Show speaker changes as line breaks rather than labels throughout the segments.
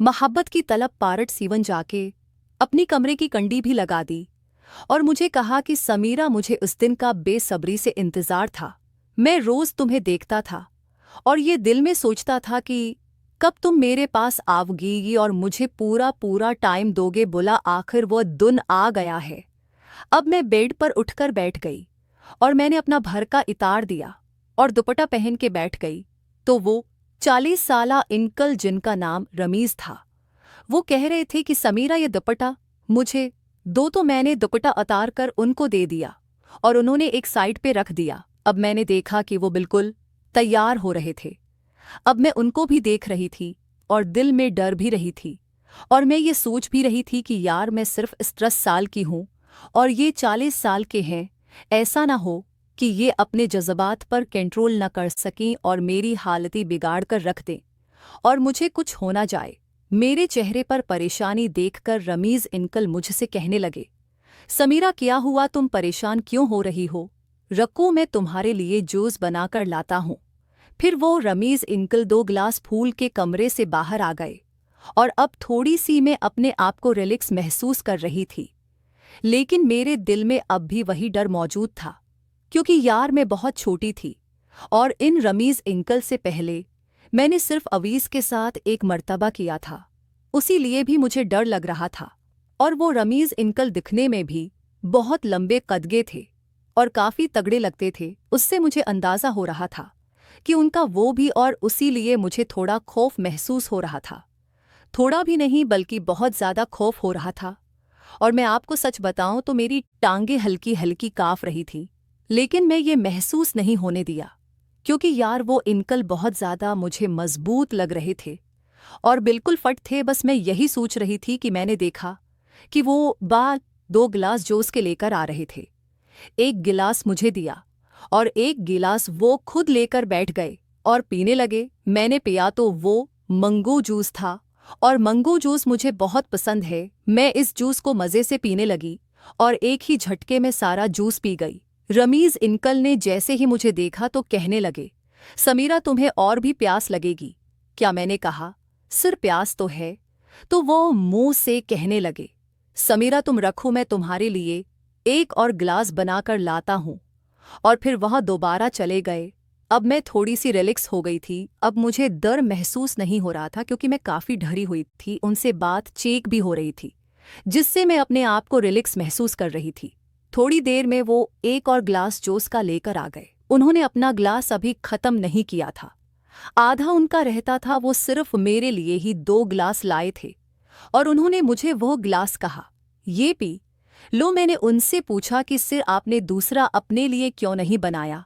मोहब्बत की तलब पारट सीवन जाके अपनी कमरे की कंडी भी लगा दी और मुझे कहा कि समीरा, मुझे उस दिन का बेसब्री से इंतज़ार था। मैं रोज़ तुम्हें देखता था और ये दिल में सोचता था कि कब तुम मेरे पास आओगी और मुझे पूरा पूरा टाइम दोगे। बोला आखिर वो दिन आ गया है। अब मैं बेड पर उठकर बैठ गई और मैंने अपना भर का इतार दिया और दुपट्टा पहन के बैठ गई तो वो 40 साला अंकल, जिनका नाम रमीज था, वो कह रहे थे कि समीरा, ये दुपट्टा मुझे दो। तो मैंने दुपट्टा उतार कर उनको दे दिया और उन्होंने एक साइड पे रख दिया। अब मैंने देखा कि वो बिल्कुल तैयार हो रहे थे। अब मैं उनको भी देख रही थी और दिल में डर भी रही थी और मैं ये सोच भी रही थी कि यार, मैं सिर्फ 10 साल की हूँ और ये 40 साल के हैं। ऐसा ना हो कि ये अपने जज्बात पर कंट्रोल न कर सकें और मेरी हालती बिगाड़ कर रख दें और मुझे कुछ हो ना जाए। मेरे चेहरे पर परेशानी देखकर रमीज अंकल मुझसे कहने लगे, समीरा, क्या हुआ? तुम परेशान क्यों हो रही हो? रखो, मैं तुम्हारे लिए जूस बनाकर लाता हूँ। फिर वो रमीज अंकल 2 गिलास फूल के कमरे से बाहर आ गए और अब थोड़ी सी मैं अपने आप को रिलैक्स महसूस कर रही थी। लेकिन मेरे दिल में अब भी वही डर मौजूद था, क्योंकि यार, मैं बहुत छोटी थी और इन रमीज अंकल से पहले मैंने सिर्फ अवीस के साथ एक मर्तबा किया था। उसी लिए भी मुझे डर लग रहा था और वो रमीज अंकल दिखने में भी बहुत लंबे कदगे थे और काफ़ी तगड़े लगते थे। उससे मुझे अंदाज़ा हो रहा था कि उनका वो भी, और उसी लिए मुझे थोड़ा खौफ महसूस हो रहा था। थोड़ा भी नहीं बल्कि बहुत ज़्यादा खौफ हो रहा था। और मैं आपको सच बताऊं तो मेरी टांगें हल्की हल्की काँप रही थी, लेकिन मैं ये महसूस नहीं होने दिया, क्योंकि यार, वो अंकल बहुत ज़्यादा मुझे मजबूत लग रहे थे और बिल्कुल फट थे। बस मैं यही सोच रही थी कि मैंने देखा कि वो 2 गिलास जूस के लेकर आ रहे थे। एक गिलास मुझे दिया और एक गिलास वो खुद लेकर बैठ गए और पीने लगे। मैंने पिया तो वो मंगो जूस था और मंगो जूस मुझे बहुत पसंद है। मैं इस जूस को मज़े से पीने लगी और एक ही झटके में सारा जूस पी गई। रमीज अंकल ने जैसे ही मुझे देखा तो कहने लगे, समीरा, तुम्हें और भी प्यास लगेगी क्या? मैंने कहा, सिर प्यास तो है। तो वो मुंह से कहने लगे, समीरा, तुम रखो, मैं तुम्हारे लिए एक और गिलास बनाकर लाता हूँ। और फिर वहाँ दोबारा चले गए। अब मैं थोड़ी सी रिलैक्स हो गई थी। अब मुझे डर महसूस नहीं हो रहा था, क्योंकि मैं काफ़ी डरी हुई थी। उनसे बातचीत भी हो रही थी, जिससे मैं अपने आप को रिलैक्स महसूस कर रही थी। थोड़ी देर में वो एक और ग्लास जूस का लेकर आ गए। उन्होंने अपना ग्लास अभी ख़त्म नहीं किया था, आधा उनका रहता था। वो सिर्फ मेरे लिए ही 2 गिलास लाए थे और उन्होंने मुझे वो गिलास कहा, ये पी लो। मैंने उनसे पूछा कि सिर, आपने दूसरा अपने लिए क्यों नहीं बनाया?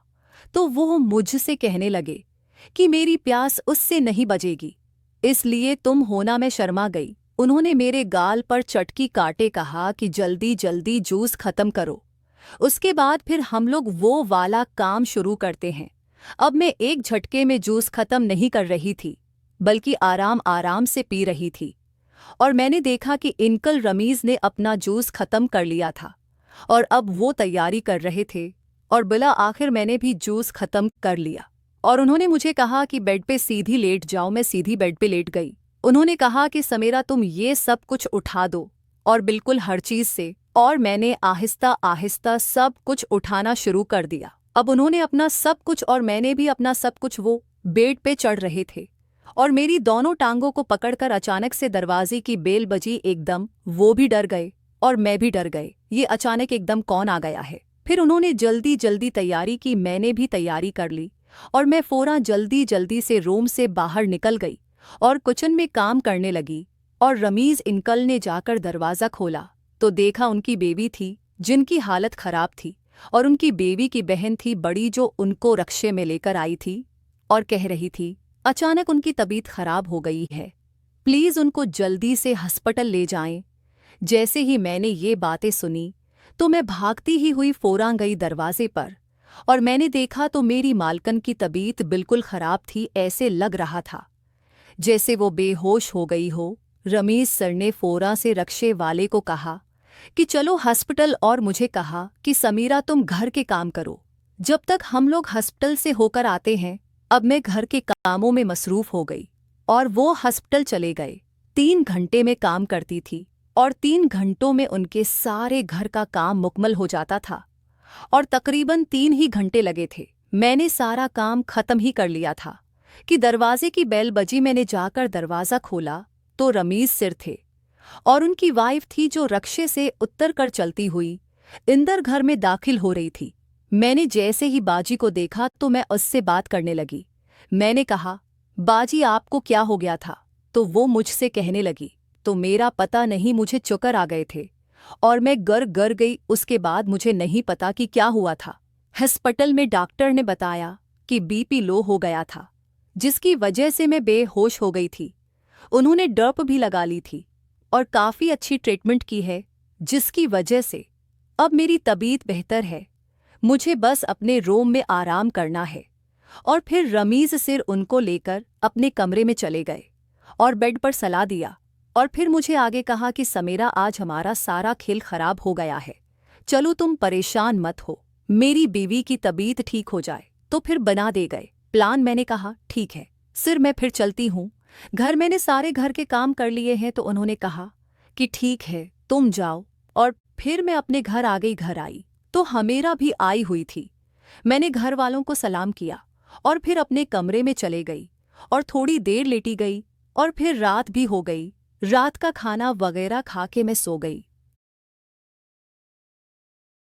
तो वो मुझसे कहने लगे कि मेरी प्यास उससे नहीं बजेगी, इसलिए तुम होना। मैं शर्मा गई। उन्होंने मेरे गाल पर चटकी काटे कहा कि जल्दी जल्दी जूस खत्म करो, उसके बाद फिर हम लोग वो वाला काम शुरू करते हैं। अब मैं एक झटके में जूस खत्म नहीं कर रही थी, बल्कि आराम आराम से पी रही थी और मैंने देखा कि अंकल रमीज ने अपना जूस खत्म कर लिया था और अब वो तैयारी कर रहे थे और बिला आखिर मैंने भी जूस खत्म कर लिया और उन्होंने मुझे कहा कि बेड पे सीधी लेट जाओ। मैं सीधी बेड पे लेट गई। उन्होंने कहा कि समीरा, तुम ये सब कुछ उठा दो, और बिल्कुल हर चीज़ से। और मैंने आहिस्ता आहिस्ता सब कुछ उठाना शुरू कर दिया। अब उन्होंने अपना सब कुछ और मैंने भी अपना सब कुछ। वो बेड पे चढ़ रहे थे और मेरी दोनों टांगों को पकड़कर अचानक से दरवाजे की बेल बजी। एकदम वो भी डर गए और मैं भी डर गए, ये अचानक एकदम कौन आ गया है। फिर उन्होंने जल्दी जल्दी तैयारी की, मैंने भी तैयारी कर ली और मैं फौरन जल्दी जल्दी से रूम से बाहर निकल गई और किचन में काम करने लगी। और रमीज अंकल ने जाकर दरवाज़ा खोला तो देखा उनकी बेबी थी, जिनकी हालत खराब थी, और उनकी बेबी की बहन थी बड़ी, जो उनको रक्शे में लेकर आई थी और कह रही थी, अचानक उनकी तबीयत खराब हो गई है, प्लीज़ उनको जल्दी से हॉस्पिटल ले जाएं। जैसे ही मैंने ये बातें सुनी तो मैं भागती ही हुई फौरन गई दरवाजे पर और मैंने देखा तो मेरी मालकन की तबीयत बिल्कुल खराब थी। ऐसे लग रहा था जैसे वो बेहोश हो गई हो। रमीज सर ने फौरन से रक्शे वाले को कहा कि चलो हॉस्पिटल और मुझे कहा कि समीरा, तुम घर के काम करो जब तक हम लोग हॉस्पिटल से होकर आते हैं। अब मैं घर के कामों में मसरूफ़ हो गई और वो हॉस्पिटल चले गए। 3 घंटे में काम करती थी और 3 घंटों में उनके सारे घर का काम मुकम्मल हो जाता था और तकरीबन 3 ही घंटे लगे थे। मैंने सारा काम खत्म ही कर लिया था कि दरवाजे की बेल बजी। मैंने जाकर दरवाज़ा खोला तो रमीज सिर थे और उनकी वाइफ थी जो रक्शे से उतर कर चलती हुई इंदर घर में दाखिल हो रही थी। मैंने जैसे ही बाजी को देखा तो मैं उससे बात करने लगी। मैंने कहा, बाजी आपको क्या हो गया था? तो वो मुझसे कहने लगी, तो मेरा पता नहीं, मुझे चक्कर आ गए थे और मैं गर गई। उसके बाद मुझे नहीं पता कि क्या हुआ था। हॉस्पिटल में डॉक्टर ने बताया कि बीपी लो हो गया था, जिसकी वजह से मैं बेहोश हो गई थी। उन्होंने ड्रप भी लगा ली थी और काफ़ी अच्छी ट्रीटमेंट की है, जिसकी वजह से अब मेरी तबीयत बेहतर है। मुझे बस अपने रूम में आराम करना है। और फिर रमीज सिर उनको लेकर अपने कमरे में चले गए और बेड पर सला दिया और फिर मुझे आगे कहा कि समीरा, आज हमारा सारा खेल खराब हो गया है, चलो तुम परेशान मत हो, मेरी बीवी की तबीयत ठीक हो जाए तो फिर बना दे गए प्लान। मैंने कहा ठीक है सिर, मैं फिर चलती हूँ घर, मैंने सारे घर के काम कर लिए हैं। तो उन्होंने कहा कि ठीक है तुम जाओ। और फिर मैं अपने घर आ गई। घर आई तो हमेरा भी आई हुई थी। मैंने घर वालों को सलाम किया और फिर अपने कमरे में चले गई और थोड़ी देर लेटी गई और फिर रात भी हो गई। रात का खाना वगैरह खा के मैं सो गई।